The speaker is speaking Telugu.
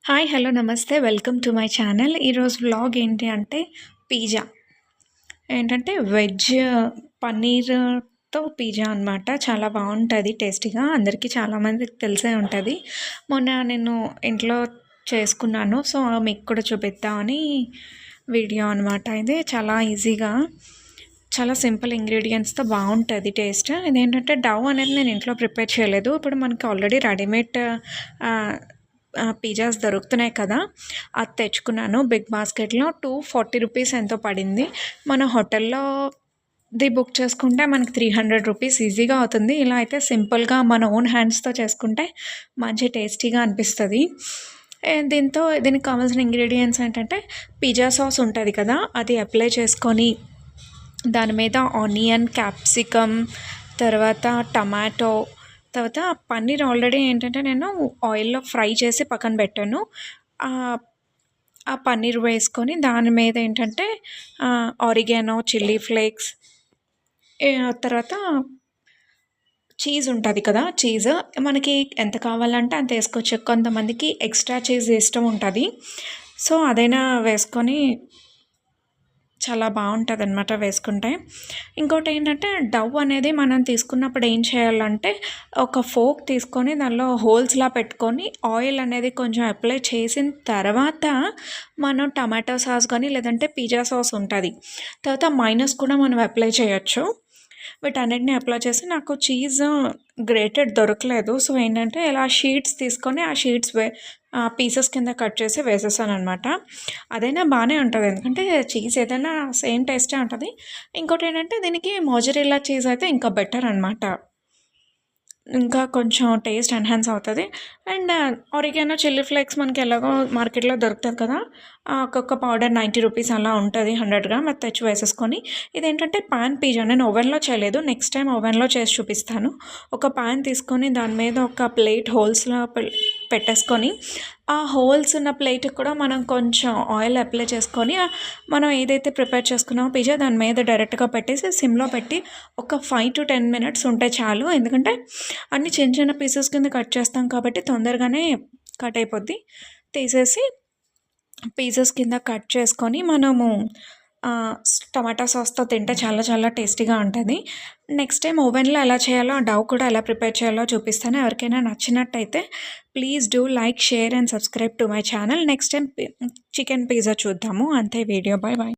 హాయ్ హలో నమస్తే వెల్కమ్ టు మై ఛానల్. ఈరోజు వ్లాగ్ ఏంటి అంటే పిజ్జా. ఏంటంటే వెజ్ పన్నీర్తో పిజ్జా అనమాట. చాలా బాగుంటుంది టేస్టీగా. అందరికీ చాలామందికి తెలిసే ఉంటుంది. మొన్న నేను ఇంట్లో చేసుకున్నాను. సో మీకు కూడా చూపిద్దామని వీడియో అనమాట. ఇది చాలా ఈజీగా చాలా సింపుల్ ఇంగ్రీడియంట్స్తో బాగుంటుంది టేస్ట్. ఇదేంటంటే డవ్ అనేది నేను ఇంట్లో ప్రిపేర్ చేయలేదు. ఇప్పుడు మనకి ఆల్రెడీ రెడీమేడ్ పిజ్జాస్ దొరుకుతున్నాయి కదా, అది తెచ్చుకున్నాను. బిగ్ బాస్కెట్లో 240 రూపీస్ ఎంతో పడింది. మన హోటల్లో బుక్ చేసుకుంటే మనకి 300 రూపీస్ ఈజీగా అవుతుంది. ఇలా అయితే సింపుల్గా మన ఓన్ హ్యాండ్స్తో చేసుకుంటే మంచి టేస్టీగా అనిపిస్తుంది. దీనికి కావాల్సిన ఇంగ్రీడియంట్స్ ఏంటంటే పిజ్జా సాస్ ఉంటుంది కదా, అది అప్లై చేసుకొని దాని మీద ఆనియన్, క్యాప్సికమ్, తర్వాత టమాటో, తర్వాత పన్నీర్ ఆల్రెడీ ఏంటంటే నేను ఆయిల్లో ఫ్రై చేసి పక్కన పెట్టాను. ఆ పన్నీర్ వేసుకొని దాని మీద ఏంటంటే ఆరిగానో, చిల్లీ ఫ్లేక్స్, తర్వాత చీజ్ ఉంటుంది కదా, చీజ్ మనకి ఎంత కావాలంటే అంత వేసుకోవచ్చు. కొంతమందికి ఎక్స్ట్రా చీజ్ ఇష్టం ఉంటుంది, సో అదైనా వేసుకొని చాలా బాగుంటుంది అనమాట వేసుకుంటే. ఇంకోటి ఏంటంటే డవ్ అనేది మనం తీసుకున్నప్పుడు ఏం చేయాలంటే ఒక ఫోక్ తీసుకొని దానిలో హోల్స్లా పెట్టుకొని ఆయిల్ అనేది కొంచెం అప్లై చేసిన తర్వాత మనం టమాటో సాస్ కానీ లేదంటే పిజ్జా సాస్ ఉంటుంది, తర్వాత మైనస్ కూడా మనం అప్లై చేయొచ్చు. వీటన్నిటిని అప్లై చేసి నాకు చీజ్ గ్రేటెడ్ దొరకలేదు. సో ఏంటంటే ఇలా షీట్స్ తీసుకొని ఆ షీట్స్ పీసెస్ కింద కట్ చేసి వేసేసాను అనమాట. అదైనా బాగానే ఉంటుంది, ఎందుకంటే చీజ్ ఏదైనా సేమ్ టేస్టే ఉంటుంది. ఇంకోటి ఏంటంటే దీనికి మోజరెల్లా చీజ్ అయితే ఇంకా బెటర్ అనమాట, ఇంకా కొంచెం టేస్ట్ ఎన్హాన్స్ అవుతుంది. అండ్ ఆరిగానో, చిల్లీ ఫ్లేక్స్ మనకి ఎలాగో మార్కెట్లో దొరుకుతుంది కదా, ఒక్కొక్క పౌడర్ 90 రూపీస్ అలా ఉంటుంది. 100 గ్రామ్ అది తెచ్చి వేసేసుకొని, ఇదేంటంటే పాన్ పిజ్జా నేను ఓవెన్లో చేయలేదు, నెక్స్ట్ టైం ఓవెన్లో చేసి చూపిస్తాను. ఒక పాన్ తీసుకొని దాని మీద ఒక ప్లేట్ హోల్స్లో పెట్టేసుకొని ఆ హోల్స్ ఉన్న ప్లేట్కి కూడా మనం కొంచెం ఆయిల్ అప్లై చేసుకొని మనం ఏదైతే ప్రిపేర్ చేసుకున్నామో పిజ్జా దాని మీద డైరెక్ట్గా పెట్టేసి సిమ్లో పెట్టి ఒక 5 to 10 మినిట్స్ ఉంటే చాలు. ఎందుకంటే అన్ని చిన్న చిన్న పీసెస్ కింద కట్ చేస్తాం కాబట్టి తొందరగానే కట్ అయిపోద్ది. తీసేసి పీసెస్ కింద కట్ చేసుకొని మనము టమాటా సాస్తో తింటే చాలా చాలా టేస్టీగా ఉంటుంది. నెక్స్ట్ టైం ఓవెన్లో ఎలా చేయాలో, ఆ డవ్ కూడా ఎలా ప్రిపేర్ చేయాలో చూపిస్తాను. ఎవరికైనా నచ్చినట్టయితే please do like, share and subscribe to my channel. Next time chicken pizza చూద్దాము. అంతే వీడియో. Bye bye.